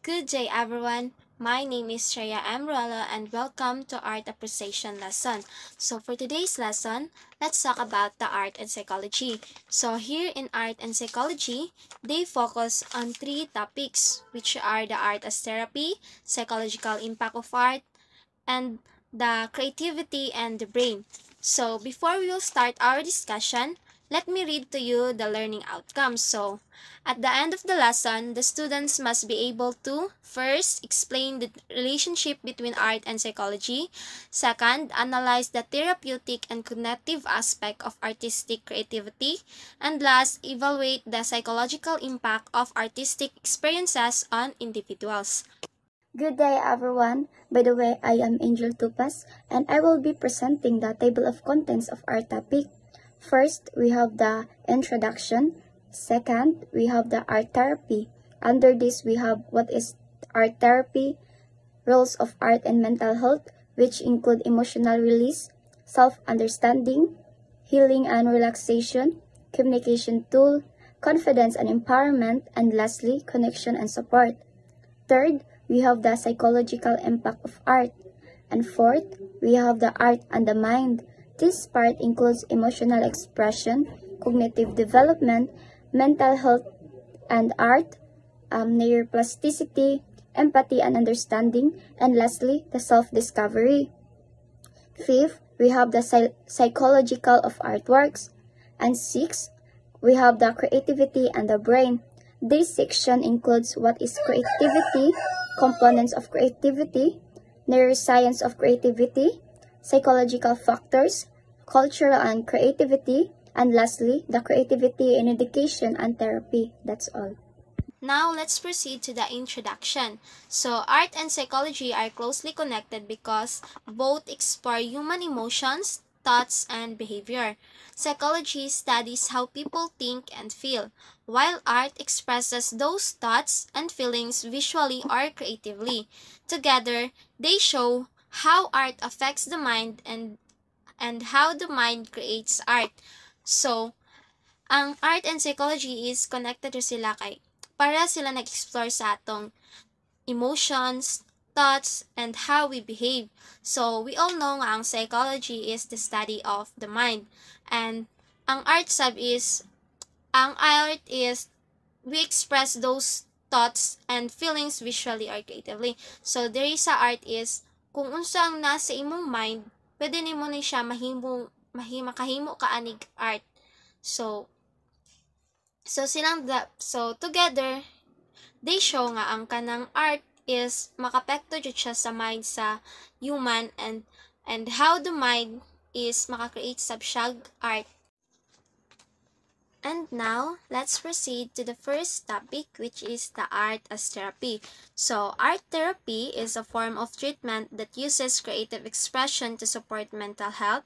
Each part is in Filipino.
Good day everyone. My name is Shreya Amruela and welcome to Art Appreciation Lesson. So for today's lesson, let's talk about the art and psychology. So here in art and psychology, they focus on three topics, which are the art as therapy, psychological impact of art, and the creativity and the brain. So before we will start our discussion, let me read to you the learning outcomes. So at the end of the lesson, the students must be able to first explain the relationship between art and psychology, second, analyze the therapeutic and cognitive aspect of artistic creativity, and last, evaluate the psychological impact of artistic experiences on individuals. Good day everyone. By the way, I am Angel Tupas and I will be presenting the table of contents of our topic. First, we have the introduction. Second, we have the art therapy. Under this, we have what is art therapy, roles of art and mental health, which include emotional release, self-understanding, healing and relaxation, communication tool, confidence and empowerment, and lastly, connection and support. Third, we have the psychological impact of art. And fourth, we have the art and the mind. This part includes emotional expression, cognitive development, mental health and art, neuroplasticity, empathy and understanding, and lastly, the self-discovery. Fifth, we have the psychological of artworks. And sixth, we have the creativity and the brain. This section includes what is creativity, components of creativity, neuroscience of creativity, psychological factors, cultural and creativity, and lastly, the creativity in education and therapy. That's all. Now, let's proceed to the introduction. So, art and psychology are closely connected because both explore human emotions, thoughts, and behavior. Psychology studies how people think and feel, while art expresses those thoughts and feelings visually or creatively. Together, they show how art affects the mind and how the mind creates art. So, ang art and psychology is connected to sila kay para sila nag-explore sa atong emotions, thoughts, and how we behave. So, we all know nga ang psychology is the study of the mind. And ang art is, we express those thoughts and feelings visually or creatively. So, diri sa art is, kung unsa ang nasa imong mind, pwede nimo ni siya makahimo ka anig art. So together, they show nga ang kanang art is makapekto jud siya sa mind sa human and how the mind is maka-create sab siya art. And now, let's proceed to the first topic, which is the art as therapy. So, art therapy is a form of treatment that uses creative expression to support mental health.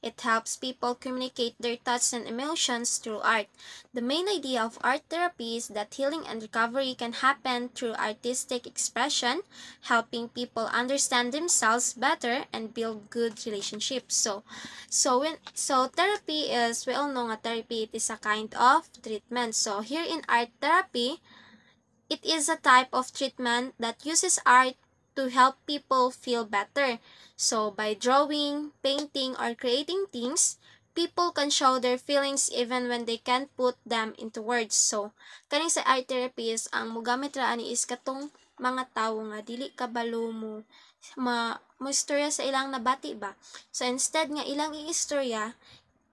It helps people communicate their thoughts and emotions through art. The main idea of art therapy is that healing and recovery can happen through artistic expression, helping people understand themselves better and build good relationships. So therapy is, we all know nga therapy, it is a kind of treatment. So here in art therapy, it is a type of treatment that uses art to help people feel better. So by drawing, painting, or creating things, people can show their feelings even when they can't put them into words. So kaning sa art therapy is ang mogamit ra ani is katong mga tawo nga dili kabalo mo istorya sa ilang nabati ba. So instead nga ilang iistorya,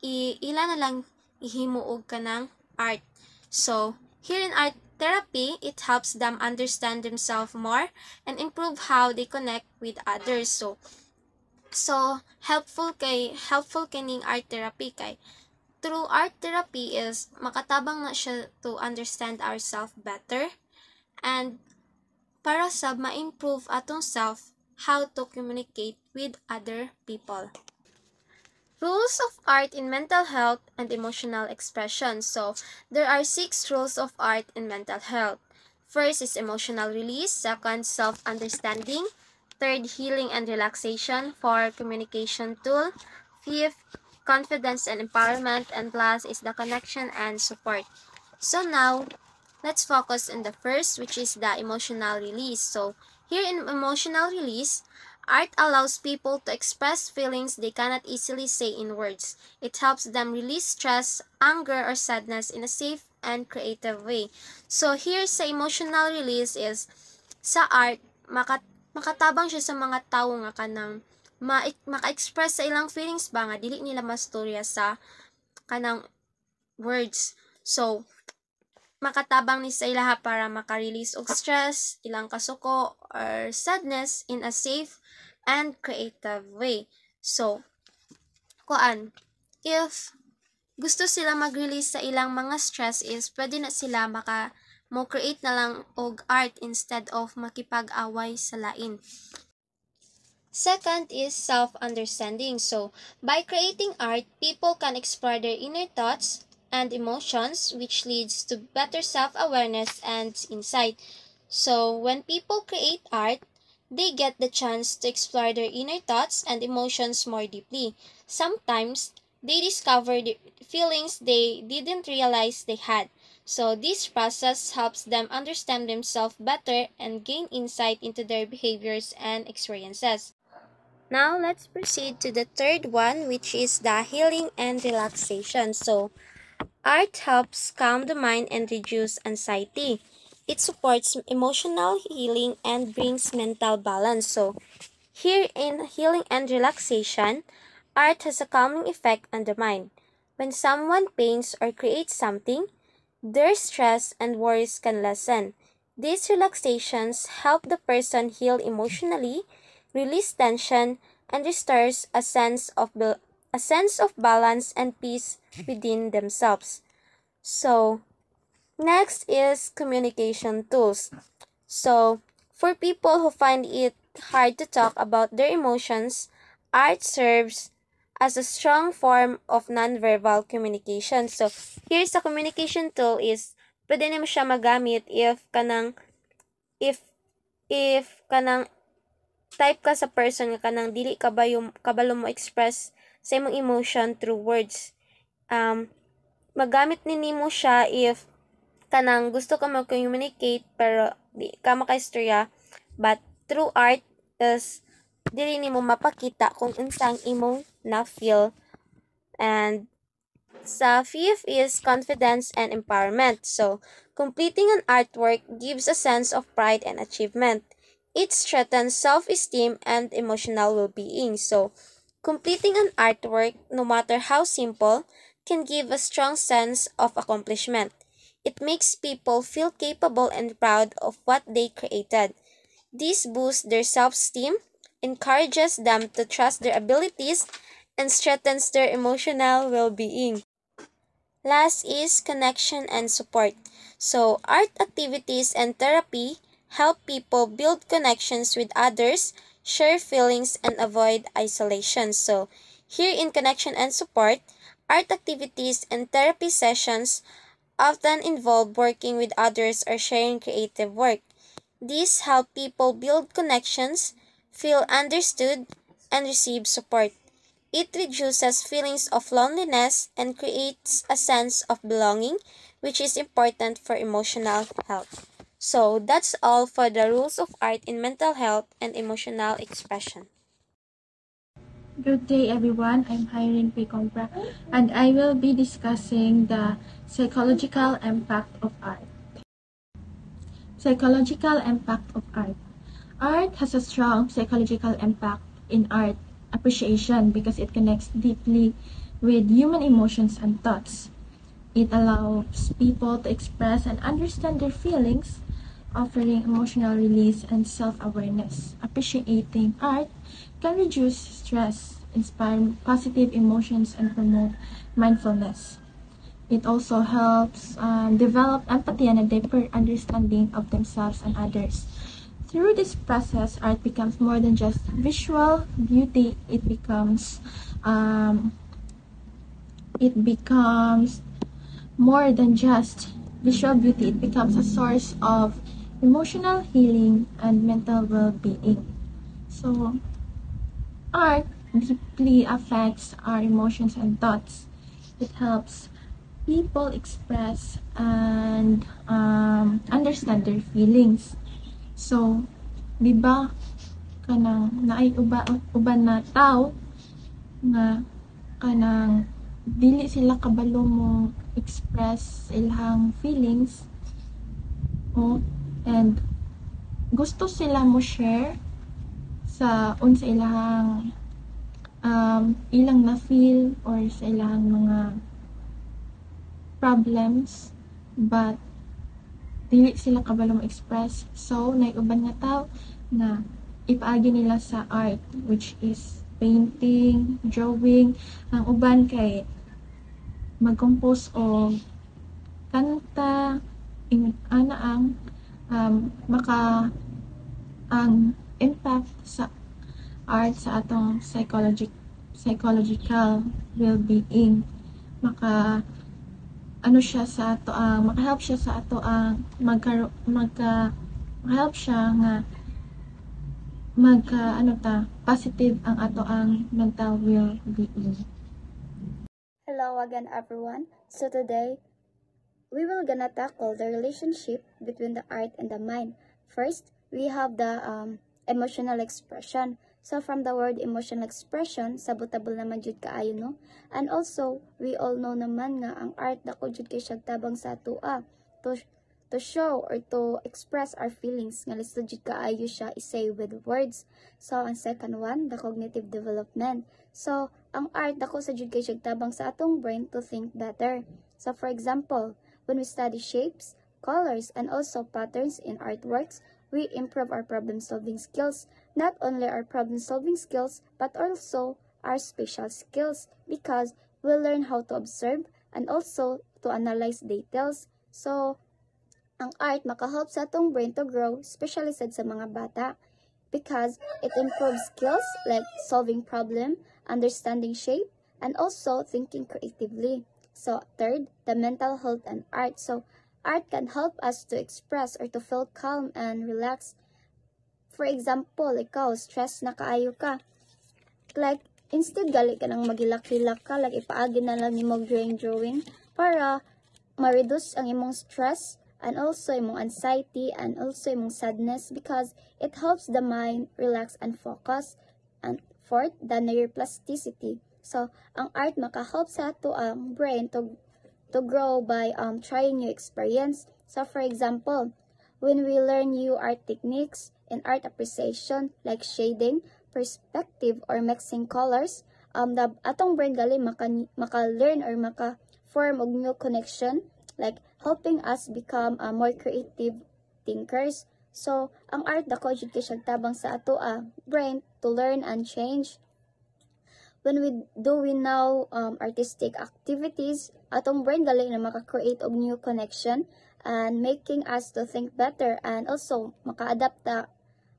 ila na lang ihimo og kanang art. So here in art therapy, it helps them understand themselves more and improve how they connect with others. So helpful kining art therapy kay through art therapy is makatabang na siya to understand ourselves better and para sa ma-improve atong self how to communicate with other people. Rules of art in mental health and emotional expression. So, there are 6 rules of art in mental health. First is emotional release. Second, self-understanding. Third, healing and relaxation. Fourth, communication tool. Fifth, confidence and empowerment. And last is the connection and support. So now, Let's focus on the first, which is the emotional release. So, here in emotional release, art allows people to express feelings they cannot easily say in words. It helps them release stress, anger, or sadness in a safe and creative way. So, here sa emotional release is, sa art, makatabang siya sa mga tao nga kanang maka-express sa ilang feelings ba nga dili nila mastorya sa kanang words. So, makatabang ni sa ilaha para maka-release og stress, ilang kasuko, or sadness in a safe and creative way. So, if gusto sila mag-release sa ilang mga stress is pwede na sila mo create na lang og art instead of makipag-away sa lain. Second is self-understanding. So, by creating art, people can explore their inner thoughts and emotions, which leads to better self-awareness and insight. So, when people create art, they get the chance to explore their inner thoughts and emotions more deeply. Sometimes, they discover the feelings they didn't realize they had. So, this process helps them understand themselves better and gain insight into their behaviors and experiences. Now, let's proceed to the third one, which is the healing and relaxation. So, art helps calm the mind and reduce anxiety. It supports emotional healing and brings mental balance. So, here in healing and relaxation, art has a calming effect on the mind. When someone paints or creates something, their stress and worries can lessen. These relaxations help the person heal emotionally, release tension, and restores a sense of balance and peace within themselves. So, next is communication tools. So, for people who find it hard to talk about their emotions, art serves as a strong form of nonverbal communication. So, here's a communication tool is pwede nimo siya magamit if kanang type ka sa person nga kanang dili kabalo mo express sa imong emotion through words. Magamit nimo siya if kanang gusto ka mag-communicate pero di ka makaistorya, but through art is dili nimo mapakita kung unsang imong na-feel. And sa fifth is confidence and empowerment. So, completing an artwork gives a sense of pride and achievement. It strengthens self-esteem and emotional well-being. So, completing an artwork, no matter how simple, can give a strong sense of accomplishment. It makes people feel capable and proud of what they created. This boosts their self-esteem, encourages them to trust their abilities, and strengthens their emotional well-being. Last is connection and support. So, art activities and therapy help people build connections with others, share feelings, and avoid isolation. So, here in connection and support, art activities and therapy sessions often involve working with others or sharing creative work. These help people build connections, feel understood, and receive support. It reduces feelings of loneliness and creates a sense of belonging, which is important for emotional health. So, that's all for the rules of art in mental health and emotional expression. Good day everyone, I'm Irene P. Compra and I will be discussing the psychological impact of art. Psychological impact of art. Art has a strong psychological impact in art appreciation because it connects deeply with human emotions and thoughts. It allows people to express and understand their feelings, offering emotional release and self-awareness. Appreciating art can reduce stress, inspire positive emotions, and promote mindfulness. It also helps develop empathy and a deeper understanding of themselves and others. Through this process, art becomes more than just visual beauty. It becomes more than just visual beauty. It becomes a source of emotional healing and mental well-being. So, art deeply affects our emotions and thoughts. It helps people express and understand their feelings. So, di ba kanang naay uban na tao nga kanang dili sila kabalo mo express ilang feelings and gusto sila mo share sa unsa ilang ilang na feel or sa ilang mga problems, but dili sila kabalo mo express. So naiuban nga tao na ipaagi nila sa art, which is painting, drawing. Ang uban kay mag-compose o kanta, ana ang impact sa art sa atong psychological well-being. Makahelp siya sa ato ang makahelp siya nga positive ang ato ang mental well-being. Hello again, everyone. So today, we will gonna tackle the relationship between the art and the mind. First, we have the emotional expression. So from the word emotional expression, sabotable naman jud kaayo, no? And also, we all know naman nga ang art dako jud kay siya tabang sa atua to show or to express our feelings nga lisod jud kaayo siya isay with words. So ang second one, the cognitive development. So ang art dako sa jud kay siya tabang sa atong brain to think better. So for example, when we study shapes, colors, and also patterns in artworks, we improve our problem-solving skills. Not only our problem-solving skills, but also our spatial skills because we learn how to observe and also to analyze details. So, ang art makahelp sa atong brain to grow, especially sa mga bata, because it improves skills like solving problem, understanding shape, and also thinking creatively. So, third, the mental health and art. So, art can help us to express or to feel calm and relax. For example, ikaw, stress na kaayo ka. Like, instead gali ka nang magilak-hilak ka, like ipaagi na lang imong drawing para ma-reduce ang imong stress and also imong anxiety and also imong sadness because it helps the mind relax and focus. And fourth, the neuroplasticity. So, ang art makahelp sa ato ang brain to grow by trying new experience. So for example, when we learn new art techniques in art appreciation like shading, perspective, or mixing colors, the atong brain gali maka-learn or maka-form og new connection like helping us become more creative thinkers. So ang art dako jud kay siya tabang sa ato brain to learn and change. When we now artistic activities, atong brain gali na maka-create og new connection and making us to think better and also maka-adapt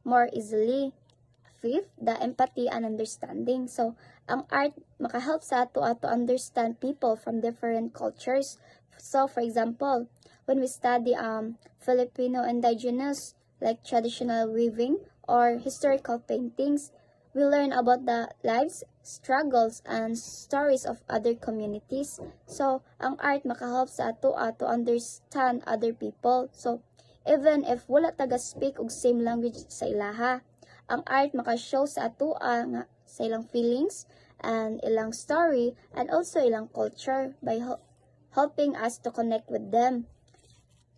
more easily. Fifth, the empathy and understanding. So, ang art maka-help sa ato to understand people from different cultures. So, for example, when we study Filipino indigenous like traditional weaving or historical paintings, we learn about the lives, struggles, and stories of other communities. So, ang art makahelp sa ato to understand other people. So, even if wala taga-speak og same language sa ilaha, ang art maka-show sa ato nga sa ilang feelings and ilang story and also ilang culture by helping us to connect with them.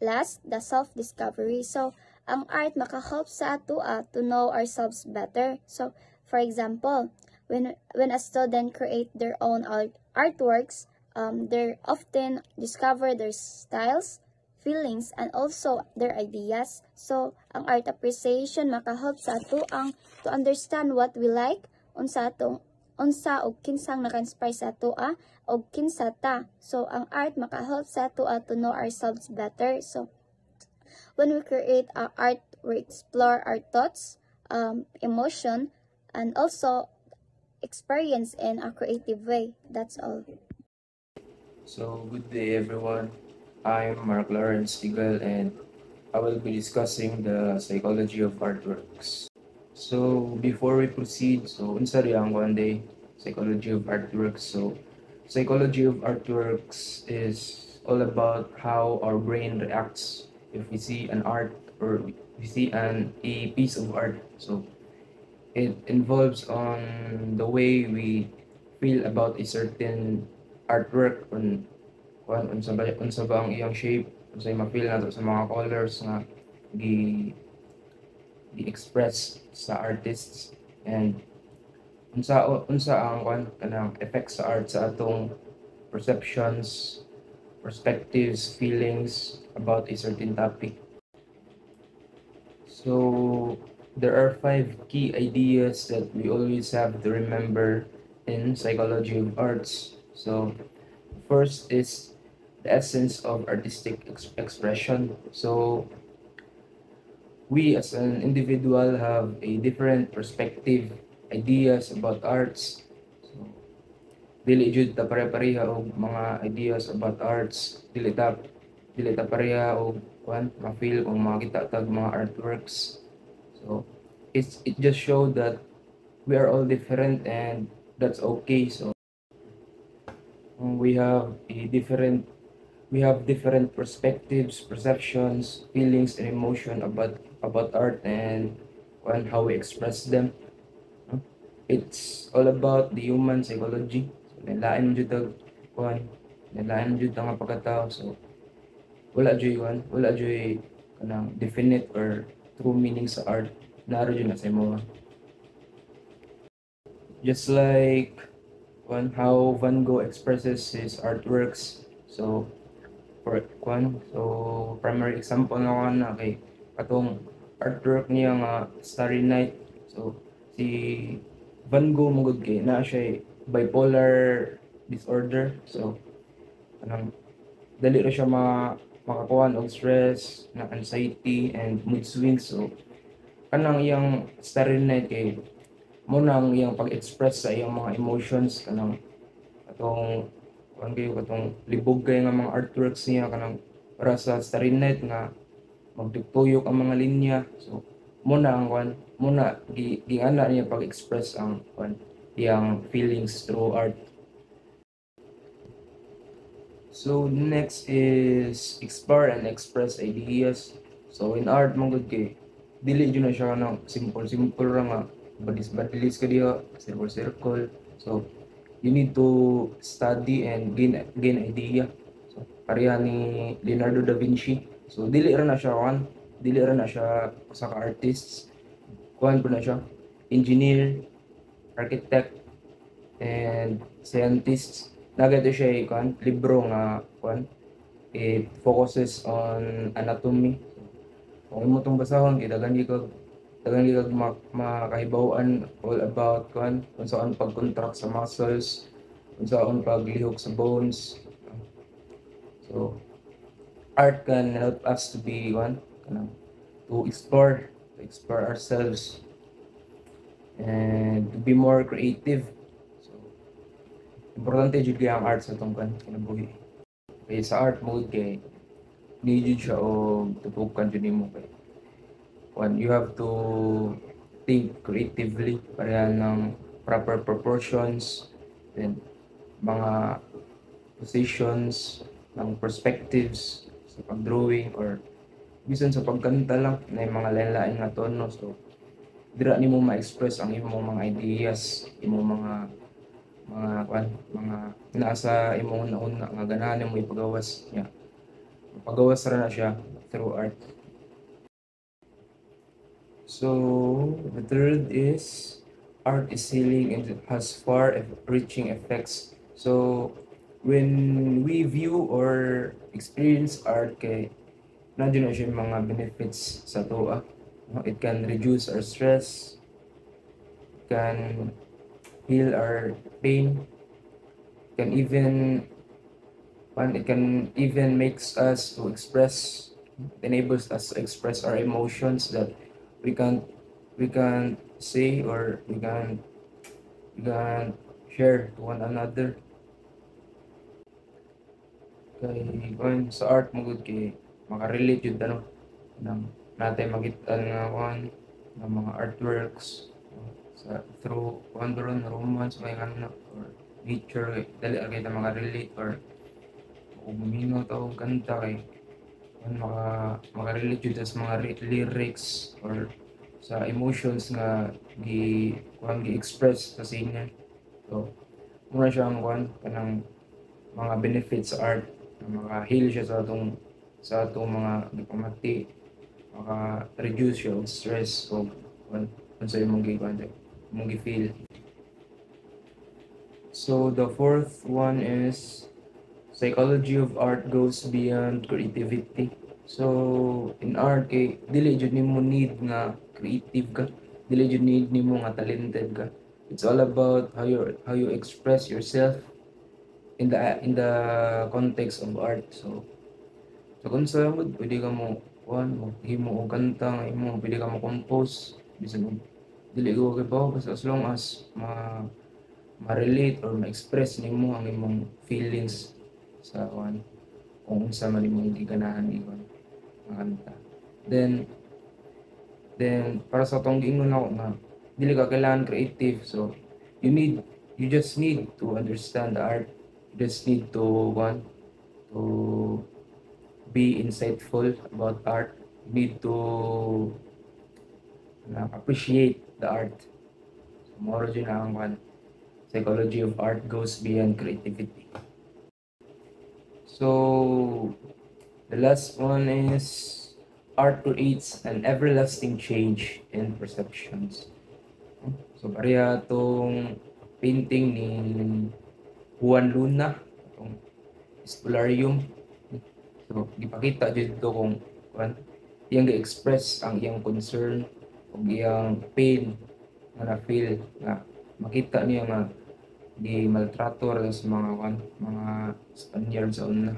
Last, the self-discovery. So, ang art maka-help sa ato to know ourselves better. So, for example, when a student create their own artworks, they often discover their styles, feelings, and also their ideas. So, ang art appreciation makahelp sa ato to understand what we like, unsa og kinsang naka-inspire sa ato og kinsa ta. So, ang art makahelp sa ato to know ourselves better. So, when we create art, we explore our thoughts, emotion, and also experience in a creative way. That's all. So, good day everyone. I'm Mark Lawrence Stigl and I will be discussing the psychology of artworks. So, before we proceed, unsa ri ang one day psychology of artworks. So, psychology of artworks is all about how our brain reacts if we see an art or we see a piece of art. So it involves on the way we feel about a certain artwork on unsa ba ang iyang shape, unsay ma-feel nato sa mga colors nga gi gi-express sa artists, and unsa ang kanang effect sa art sa atong perceptions, perspectives, feelings about a certain topic. So there are 5 key ideas that we always have to remember in psychology of arts. So first is the essence of artistic expression. So we as an individual have a different perspective, ideas about arts. So dili jud ta pare-pareha og mga ideas about arts, dili ta pareha og ma-feel kung makita tag mga artworks. So it just show that we are all different, and that's okay. So we have different perspectives, perceptions, feelings, and emotion about art and how we express them. It's all about the human psychology. So, nilain jud ang nilain jud ang pagkatao. So wala joy kanang definite or true meaning sa art. Naro jud na sa imo. Just like how Van Gogh expresses his artworks. So primary example na kay katong artwork niya nga Starry Night. So si Van Gogh mugod kay naa siya bipolar disorder. So kanang dali ra siya makakuha og stress, na anxiety and mood swings. So kanang iyang Starry Night kay mo nang iyang pag-express sa iyang mga emotions, kanang katong libog kay nga mga artworks niya kanang para sa Starry Night nga magtuyok ang mga linya. So muna giana niya pag-express ang iyang feelings through art. So next is explore and express ideas. So in art mangod kay dili jud na siya kanang simple ra nga badis ka diha circle. So you need to study and gain idea. So pareha ni Leonardo da Vinci. So dili ra na siya usa ka artist. Po na siya engineer, architect, and scientist. Nagado siya libro nga it focuses on anatomy. Kung imo tong basahon kay daghan kag makahibaw-an all about kung saan pag-contract sa muscles, kung saan paglihok sa bones. So art can help us to be to explore ourselves and to be more creative. So importante jud kay ang art sa atong kinabuhi. Kay sa art mode kay need jud siya og tutukan jud nimo kay you have to think creatively, pareha ng proper proportions, then mga positions ng perspectives sa pag-drawing or bisan sa pagkanta lang na mga lain-lain nga tono. So dira nimo ma-express ang imong mga ideas, imong mga nasa imong una nga ganahan mo ipagawas niya. Pagawas ra na siya through art. So the third is art is healing and it has far-reaching effects. So when we view or experience art kay nandiyan na siya mga benefits sa tuwa. It can reduce our stress, can heal our pain, it can even makes us to express, enables us to express our emotions that we can say or we can share to one another. Kay sa art mo gud kay makarelate jud nang natay makita nga ng mga artworks sa through romance may or nature, dali ra kita maka-relate or kung mingaw ta og kanta kay maka-relate jud sa mga lyrics or sa emotions nga gi-express sa singer. So, muna siya ang kanang mga benefits sa art na maka-heal siya sa atong mga gipamati, maka-reduce siya og stress o kung sa imong gi-feel. So the fourth one is psychology of art goes beyond creativity. So in art kay dili jud nimo need nga creative ka, dili jud need nimo nga talented ka. It's all about how you express yourself in the context of art. So kung sa mo pwede ka mo himo og kanta nga pwede ka mo compose bisan dili ko kay bawo basta as long as ma-relate or ma-express nimo ang imong feelings sa kung unsa man imong giganahan nga kanta. Then para sa tong giingon ako nga dili ka kailangan creative. So you just need to understand the art. You just need to be insightful about art. You need to appreciate the art. So more dyan ang psychology of art goes beyond creativity. So the last one is art creates an everlasting change in perceptions. So pareha tong painting ni Juan Luna, itong Spolarium. So gipakita dito kung iyang gi-express ang iyang concern o iyang pain na na-feel nga makita niya nga di maltrato ra sa mga Spaniards sa una.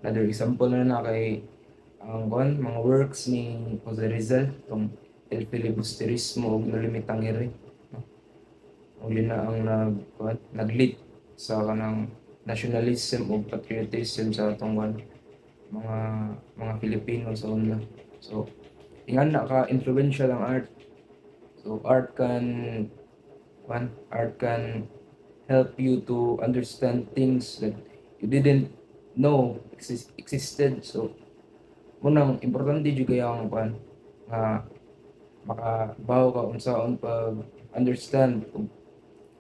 Another example na kay ang mga works ni Jose Rizal, itong El Filibusterismo o Nolimitang Ere. O yun na ang nag-lead sa kanang nationalism o patriotism sa atong mga Pilipino sa una. So, ingan na ka influential ang art. So, art can help you to understand things that you didn't know existed. So, munang importante jud kay ang nga makabaw ka unsaon pag understand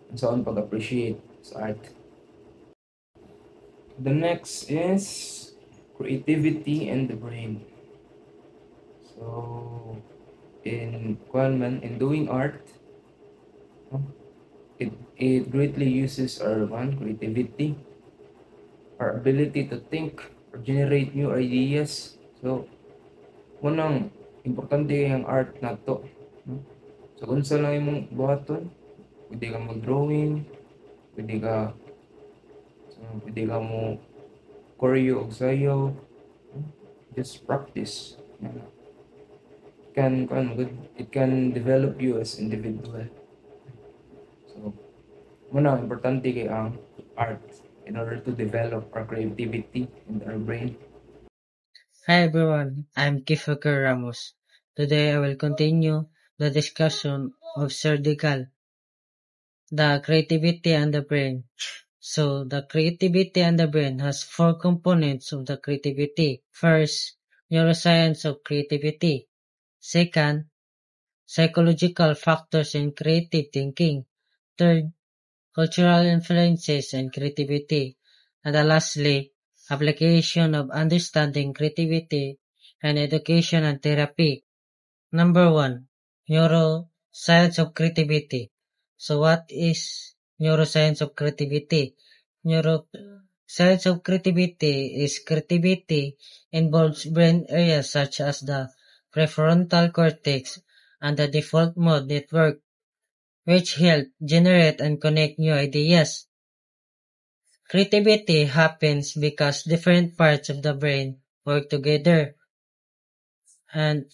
unsaon pag appreciate sa art. The next is creativity and the brain. So in doing art, it greatly uses our creativity, our ability to think or generate new ideas. So munang importante ang art na to. So unsa lang imong buhaton, pwede ka mag-drawing, pwede ka mo choreo og sayaw, just practice. It can develop you as individual. So muna importante kay ang art in order to develop our creativity and our brain. Hi everyone, I'm Kifuker Ramos. Today I will continue the discussion of Surgical, the creativity and the brain. So the creativity and the brain has four components of the creativity. First, neuroscience of creativity. Second, psychological factors in creative thinking. Third, cultural influences and creativity. And lastly, application of understanding creativity and education and therapy. Number 1, neuroscience of creativity. So what is neuroscience of creativity? Neuroscience of creativity is creativity involves brain areas such as the prefrontal cortex and the default mode network, which help generate and connect new ideas. Creativity happens because different parts of the brain work together, and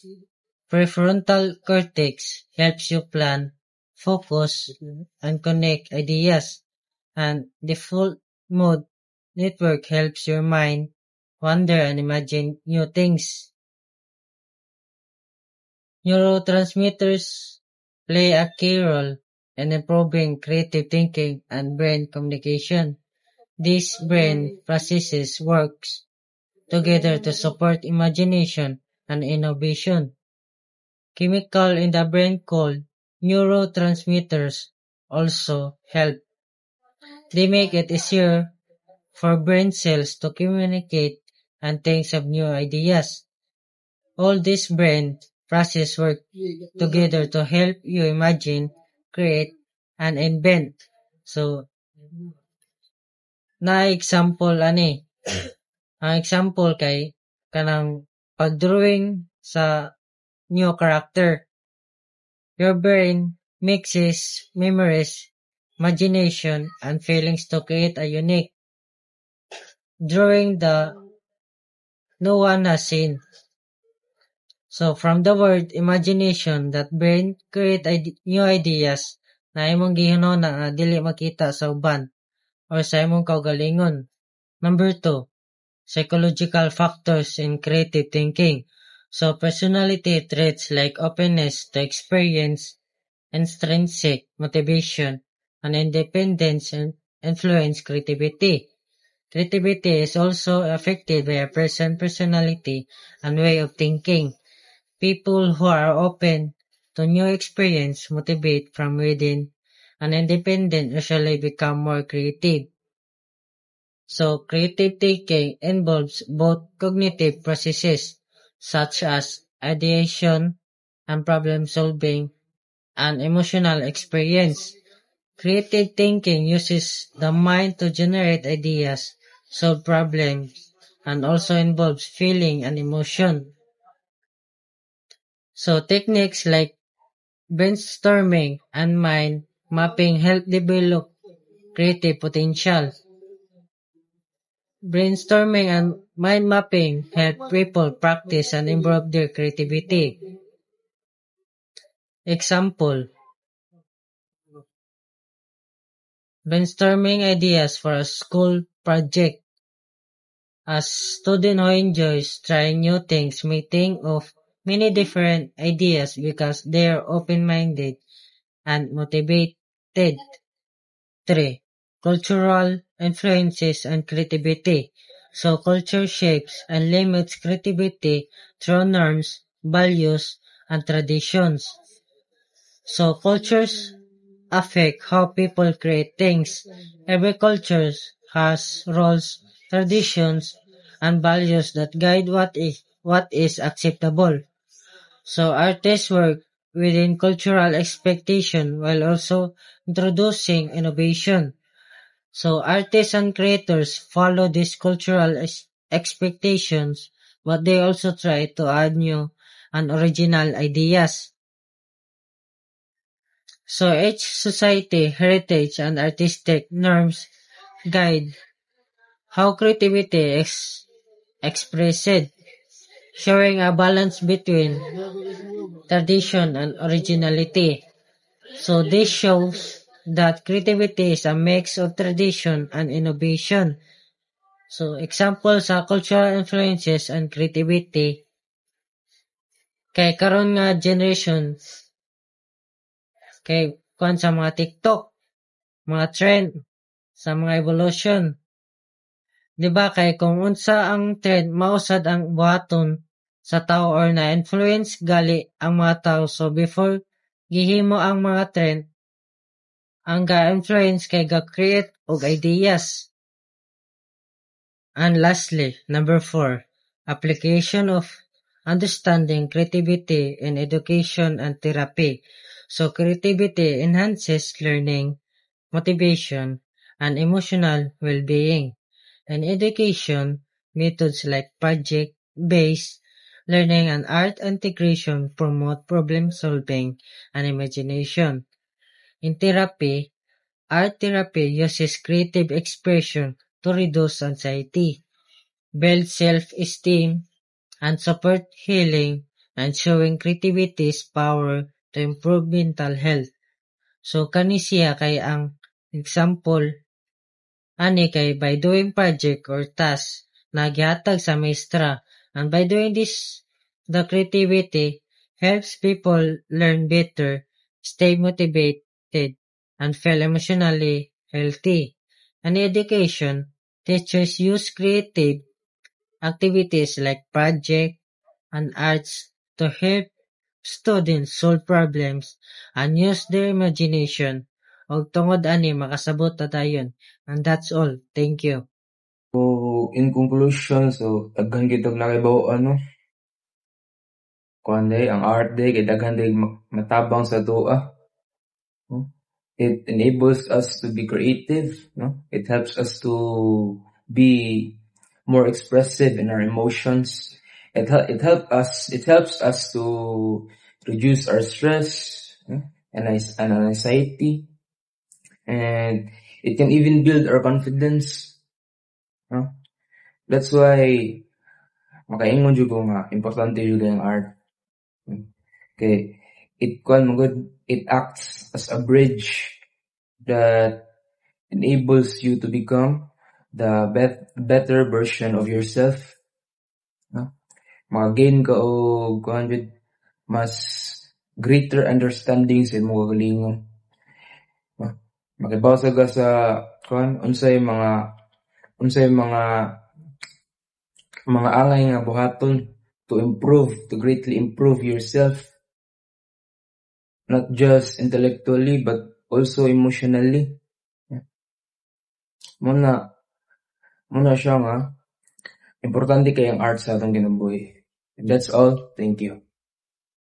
prefrontal cortex helps you plan, focus, and connect ideas, and default mode network helps your mind wander and imagine new things. Neurotransmitters play a key role and improving creative thinking and brain communication. These brain processes works together to support imagination and innovation. Chemical in the brain called neurotransmitters also help. They make it easier for brain cells to communicate and think of new ideas. All these brain processes work together to help you imagine, create, and invent. So, na example ani, ang example kay kanang pag-drawing sa new character. Your brain mixes memories, imagination, and feelings to create a unique drawing the no one has seen. So from the word imagination, that brain create new ideas na imong gihunona nga dili makita sa uban or sa imong kaugalingon. Number 2, psychological factors in creative thinking. So personality traits like openness to experience, intrinsic motivation, and independence influence creativity. Creativity is also affected by a person's personality and way of thinking. People who are open to new experience motivate from within and independent usually become more creative. So creative thinking involves both cognitive processes such as ideation and problem solving and emotional experience. Creative thinking uses the mind to generate ideas, solve problems, and also involves feeling and emotion. So techniques like brainstorming and mind mapping help develop creative potential. Brainstorming and mind mapping help people practice and improve their creativity. Example: brainstorming ideas for a school project. A student who enjoys trying new things may think of many different ideas because they are open-minded and motivated. 3. Cultural influences and creativity. So culture shapes and limits creativity through norms, values, and traditions. So cultures affect how people create things. Every culture has rules, traditions, and values that guide what is acceptable. So artists work within cultural expectation while also introducing innovation. So artists and creators follow these cultural expectations, but they also try to add new and original ideas. So each society, heritage, and artistic norms guide how creativity is expressed, showing a balance between tradition and originality. So this shows that creativity is a mix of tradition and innovation. So examples sa cultural influences and creativity kay karon nga generation kay kuan sa mga TikTok, mga trend, sa mga evolution. Di ba kay kung unsa ang trend mausad ang buhaton sa tao or na-influence gali ang mga tao. So before gihimo ang mga trend, ang ga-influence kay ga-create og ideas. And lastly, number 4, application of understanding creativity in education and therapy. So creativity enhances learning, motivation, and emotional well-being. In education, methods like project-based learning and art integration promote problem-solving and imagination. In therapy, art therapy uses creative expression to reduce anxiety, build self-esteem, and support healing, and showing creativity's power to improve mental health. So kani siya kay ang example ani kay by doing project or task na gihatag sa maestra, and by doing this, the creativity helps people learn better, stay motivated, and feel emotionally healthy. And education, teachers use creative activities like project and arts to help students solve problems and use their imagination. Og tungod ani makasabot ta dayon. And that's all. Thank you. So, in conclusion, so, daghan kitog nakibaw ano, kuan day, ang art day, kay daghan day matabang sa doa. No? It enables us to be creative, no? It helps us to be more expressive in our emotions. It helps us to reduce our stress, and anxiety, and it can even build our confidence. No? That's why makaingon jud ko nga importante jud ang art. Okay, it acts as a bridge that enables you to become the better version of yourself. No? Maka-gain ka og mas greater understanding sa imong kagalingon. No? Makibasa ka sa unsay mga angay nga buhaton to greatly improve yourself, not just intellectually but also emotionally. Muna siya nga importante kay ang art sa atong kinabuhi. And that's all. Thank you.